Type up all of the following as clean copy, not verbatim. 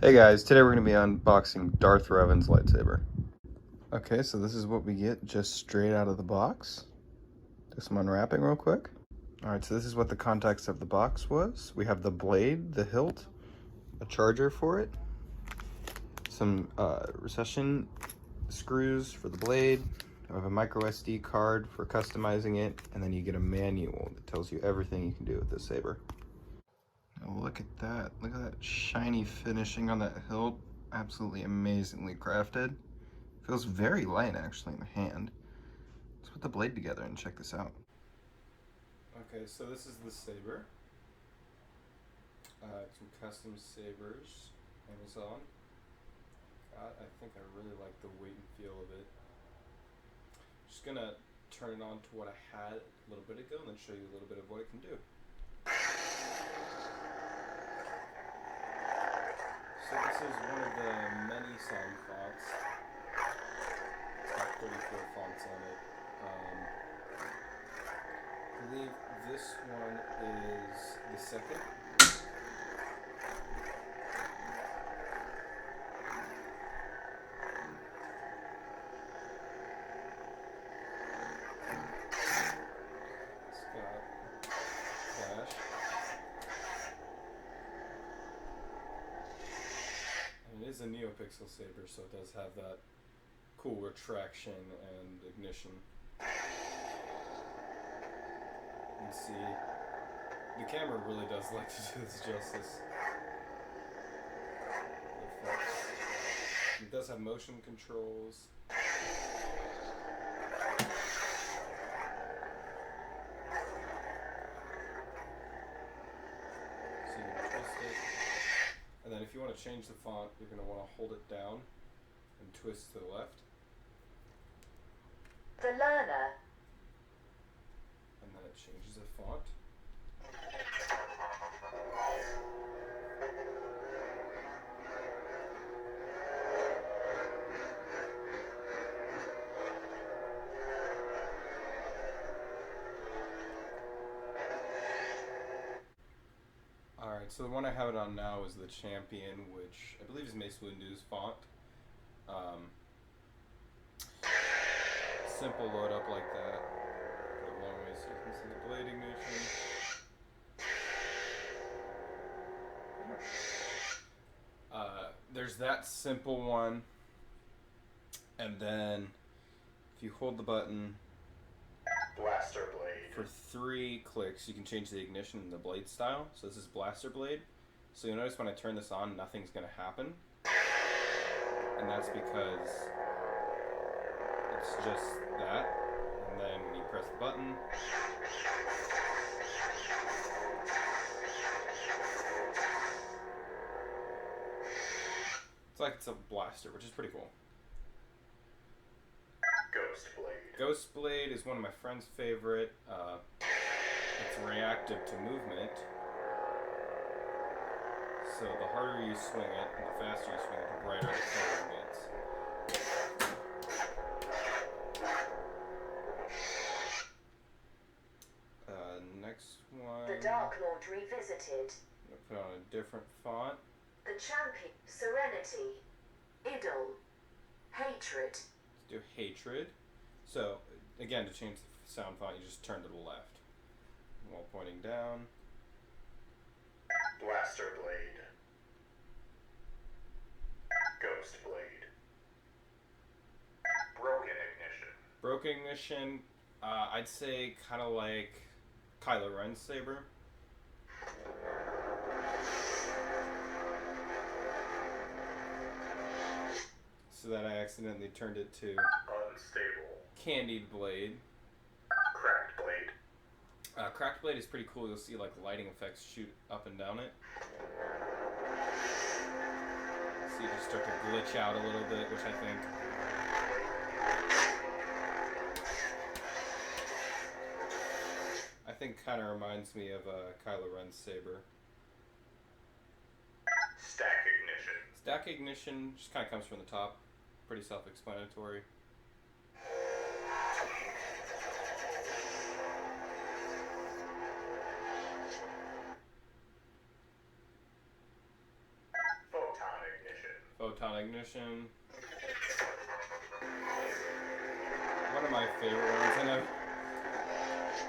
Hey guys, today we're going to be unboxing Darth Revan's lightsaber. Okay, so this is what we get just straight out of the box. Do some unwrapping real quick. Alright, so this is what the context of the box was. We have the blade, the hilt, a charger for it, some recession screws for the blade. I have a micro SD card for customizing it, and then you get a manual that tells you everything you can do with this saber. Now look at that. Look at that shiny finishing on that hilt. Absolutely amazingly crafted. Feels very light actually in the hand. Let's put the blade together and check this out. Okay, so this is the saber. Some custom sabers, Amazon. I think I really like the weight and feel of it. Just gonna turn it on to what I had a little bit ago and then show you a little bit of what it can do. So this is one of the many sound fonts. It's got 34 fonts on it. I believe this one is the second. It's got flash. And it is a NeoPixel saber, so it does have that cool retraction and ignition. You can see the camera really does like to do this justice. It does have motion controls. So you can twist it. And then if you want to change the font, you're going to want to hold it down and twist to the left. The learner. And then it changes the font. Alright, so the one I have it on now is the Champion, which I believe is Mace Windu's font. Simple load up like that. Put it long way so you can see the blade ignition. There's that simple one, and then if you hold the button Blaster blade for 3 clicks, you can change the ignition and the blade style. So this is Blaster Blade. So you'll notice when I turn this on, nothing's going to happen, and that's because it's just that. And then when you press the button, it's like it's a blaster, which is pretty cool. Ghost blade. Ghost Blade is one of my friend's favorite. It's reactive to movement. So the harder you swing it, and the faster you swing it, the brighter the color gets. Next one. The Dark Lord Revisited. I'm going to put on a different font. The Champion. Serenity. Idol. Hatred. Let's do Hatred. So, again, to change the sound font, you just turn to the left while pointing down. Blaster blade. Ghost blade. Broken ignition. Broken Ignition, I'd say kind of like Kylo Ren's saber. So that I accidentally turned it to Unstable. Candied Blade. Cracked blade. Cracked Blade is pretty cool. You'll see like lighting effects shoot up and down it. So you just start to glitch out a little bit, which I think kind of reminds me of Kylo Ren's saber. Stack ignition. Stack Ignition just kind of comes from the top. Pretty self-explanatory. Photon Photon Ignition. One of my favorite ones. I know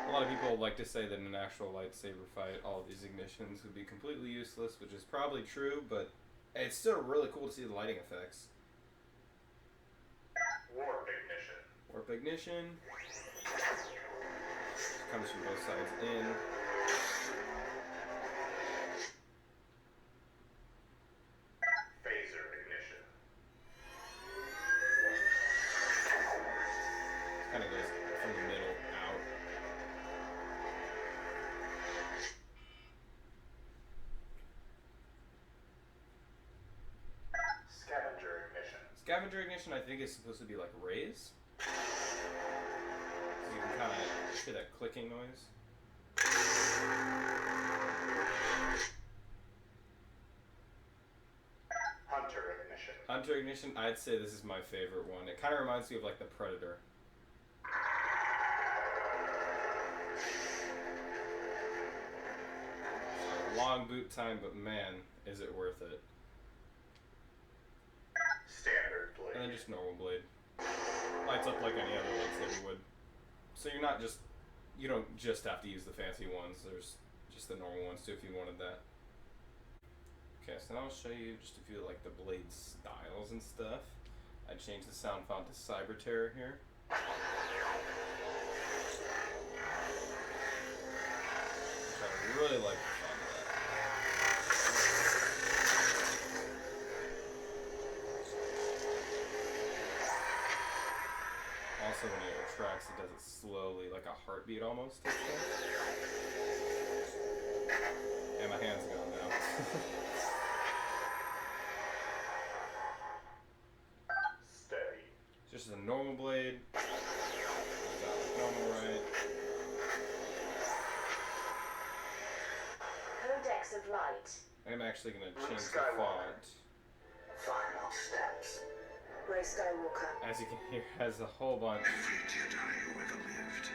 a lot of people like to say that in an actual lightsaber fight, all of these ignitions would be completely useless, which is probably true, but it's still really cool to see the lighting effects. Warp ignition. Warp Ignition. Comes from both sides in. Phaser ignition. Kind of goes from the middle out. Scavenger ignition. Scavenger Ignition, I think, is supposed to be like rays. So you can kind of hear that clicking noise. Hunter ignition. Hunter Ignition, I'd say this is my favorite one. It kind of reminds me of like the Predator. Long boot time, but man, is it worth it. Standard blade. And then just normal blade. Lights up like any other lightsaber would. So you're not just, you don't just have to use the fancy ones. There's just the normal ones too if you wanted that. Okay, so now I'll show you just a few like the blade styles and stuff. I changed the sound font to Cyber Terror here. Which I really like the sound of that. Also, when it retracts, it does it slowly, like a heartbeat almost. And my hand's gone now. Steady. It's just a normal blade. Normal, right? Codex of Light. I'm actually going to change the Skywalker. font. Final steps. Rey Skywalker. As you can hear, it has a whole bunch. Every Jedi who ever lived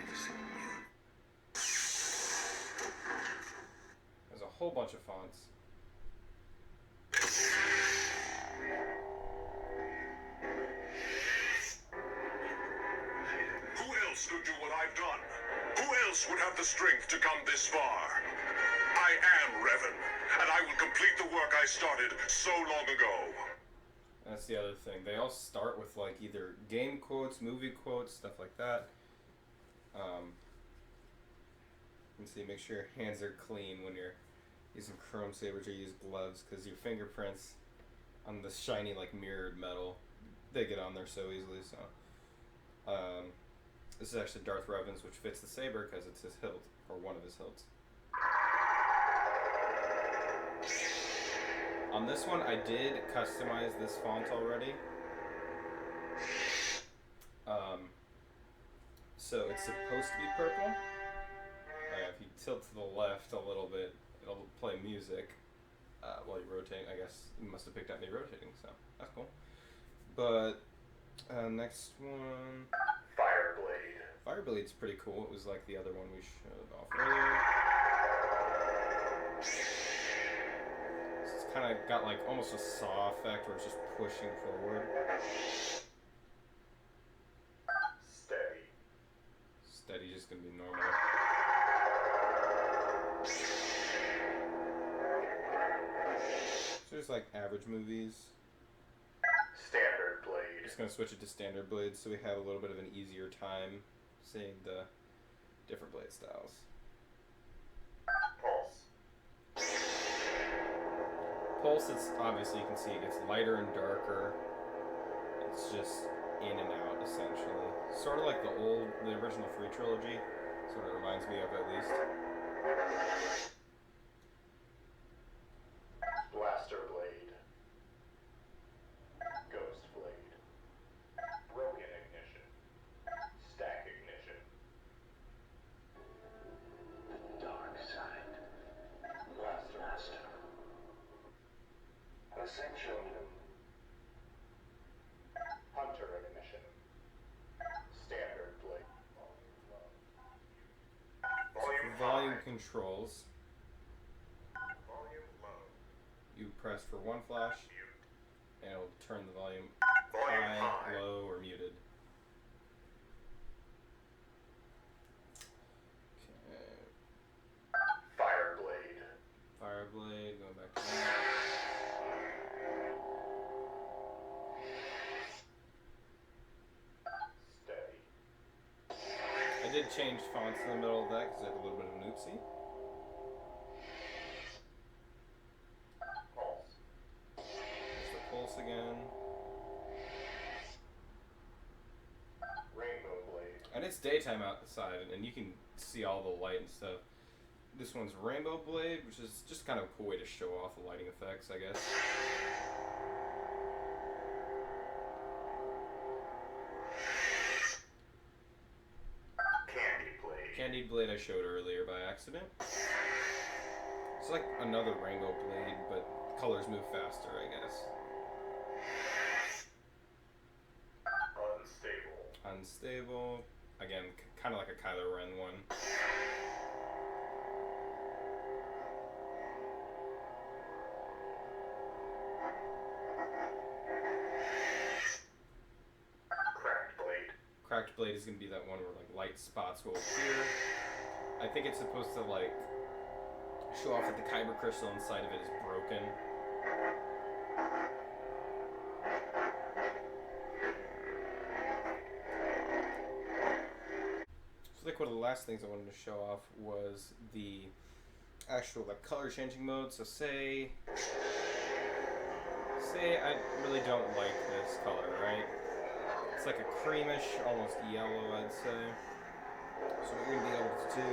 lives in you. There's a whole bunch of fonts. Who else could do what I've done? Who else would have the strength to come this far? I am Revan, and I will complete the work I started so long ago. That's the other thing. They all start with like either game quotes, movie quotes, stuff like that. You can see, make sure your hands are clean when you're using chrome sabers or use gloves, because your fingerprints on the shiny like mirrored metal, they get on there so easily. So this is actually Darth Revan's, which fits the saber because it's his hilt, or one of his hilts. On this one, I did customize this font already. So it's supposed to be purple. If you tilt to the left a little bit, it'll play music while you're rotating. I guess you must have picked up me rotating, so that's cool. But next one, Fireblade. Fireblade's pretty cool. It was like the other one we showed off earlier. It's kind of got like almost a saw effect where it's just pushing forward. Steady. Steady, just gonna be normal. So there's like average movies. Standard blade. Just gonna switch it to standard blades so we have a little bit of an easier time seeing the different blade styles. Pulse. Pulse, it's obviously, you can see it gets lighter and darker. It's just in and out essentially. Sort of like the original 3 trilogy. That's what it reminds me of, at least. Blaster blade. Ghost blade. Broken ignition. Stack ignition. Dark side. Blaster. Ascension. Hunter ignition. Standard blade. Volume controls. Volume low. You press for one flash, and it'll turn the volume Volume high, high. low, or muted. Okay. Fireblade. Fireblade, going back to that. Steady. I did change fonts in the middle of that because I had a little bit of an oopsie. Pulse. There's the pulse again. Rainbow blade. And it's daytime outside, and you can see all the light and stuff. This one's Rainbow Blade, which is just kind of a cool way to show off the lighting effects, I guess. Candy blade. Candied Blade I showed earlier by accident. It's like another Rainbow Blade, but colors move faster, I guess. Unstable. Unstable. Again, kind of like a Kylo Ren one. Cracked blade. Cracked Blade is going to be that one where like light spots will appear. I think it's supposed to like show off that the kyber crystal inside of it is broken. So like one of the last things I wanted to show off was the actual like color changing mode. So say I really don't like this color, right? It's like a creamish, almost yellow, I'd say. So what you're going to be able to do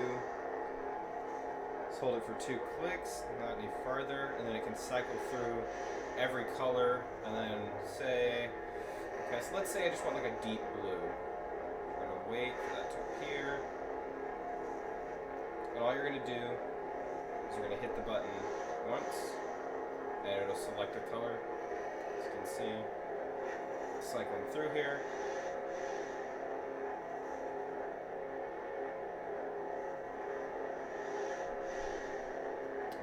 is hold it for 2 clicks, not any farther, and then it can cycle through every color, and then say, okay, so let's say I just want like a deep blue. We're going to wait for that to appear. And all you're going to do is you're going to hit the button once, and it'll select a color, as you can see. Cycling through here.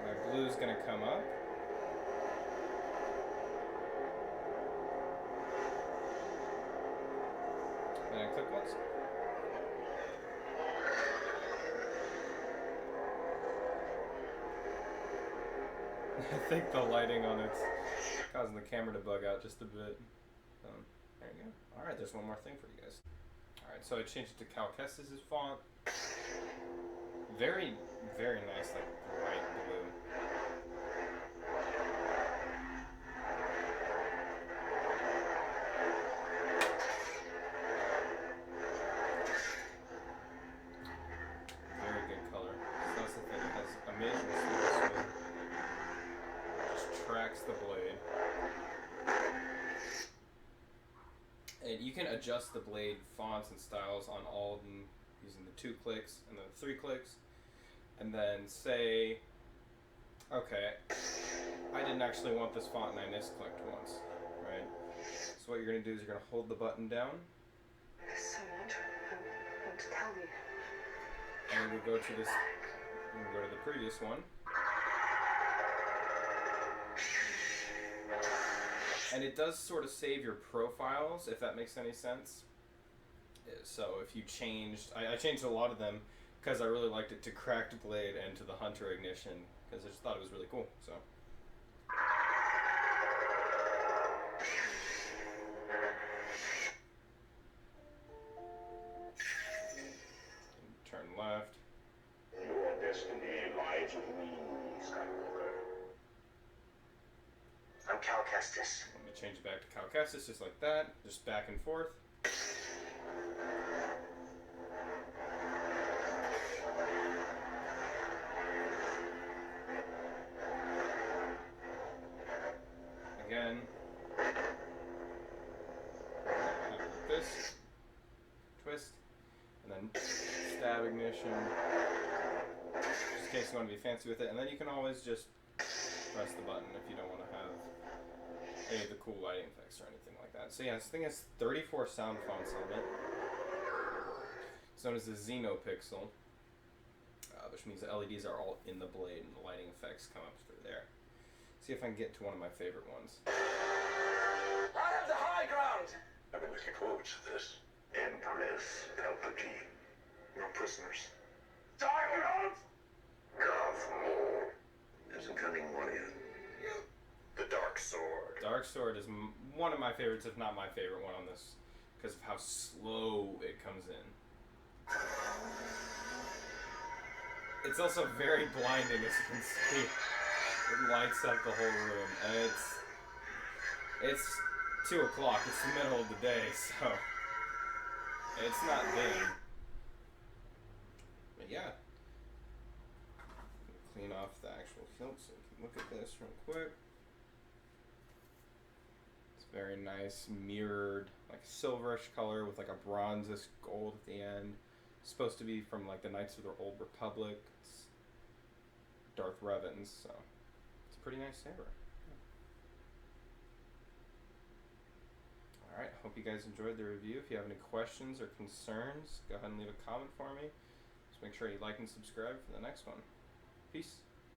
My blue's gonna come up. Then I click once. I think the lighting on it's causing the camera to bug out just a bit. There you go. Alright, there's one more thing for you guys. Alright, so I changed it to Cal Kestis' font. Very, very nice, like bright blue. Very good color. So that's the thing, it has amazing speed. Just tracks the blade. And you can adjust the blade fonts and styles on all of them using the 2 clicks and then the 3 clicks. And then say, okay, I didn't actually want this font and I misclicked once, right? So what you're going to do is you're going to hold the button down. There's so much I want to tell you. And we go to this, we go to the previous one. And it does sort of save your profiles, if that makes any sense. So if you changed, I changed a lot of them because I really liked it to Cracked Blade and to the Hunter Ignition, because I just thought it was really cool, so. Turn left. Your destiny lies with me, Skywalker. I'm Cal Kestis. I'm going to change it back to Cal Kestis, just like that, just back and forth. Again. Like this. Twist. And then stab ignition. Just in case you want to be fancy with it. And then you can always just press the button if you don't want to have any of the cool lighting effects or anything like that. So yeah, this thing has 34 sound fonts on it. It's known as the Xenopixel, which means the LEDs are all in the blade and the lighting effects come up through there. See if I can get to one of my favorite ones. high ground! I've been looking forward to this. Empress Palpatine. No prisoners. Tyrant! Darth Maul. There's a cunning warrior. The Dark Sword. Dark Sword is one of my favorites, if not my favorite one on this, because of how slow it comes in. It's also very blinding, as you can see. It lights up the whole room, and it's 2 o'clock. It's the middle of the day, so it's not dim. But yeah, clean off the actual hilt so we can look at this real quick. It's very nice, mirrored, like silverish color with like a bronzish gold at the end. It's supposed to be from like the Knights of the Old Republic. It's Darth Revan's, so it's a pretty nice saber. Alright, hope you guys enjoyed the review. If you have any questions or concerns, go ahead and leave a comment for me. Just make sure you like and subscribe for the next one. Peace.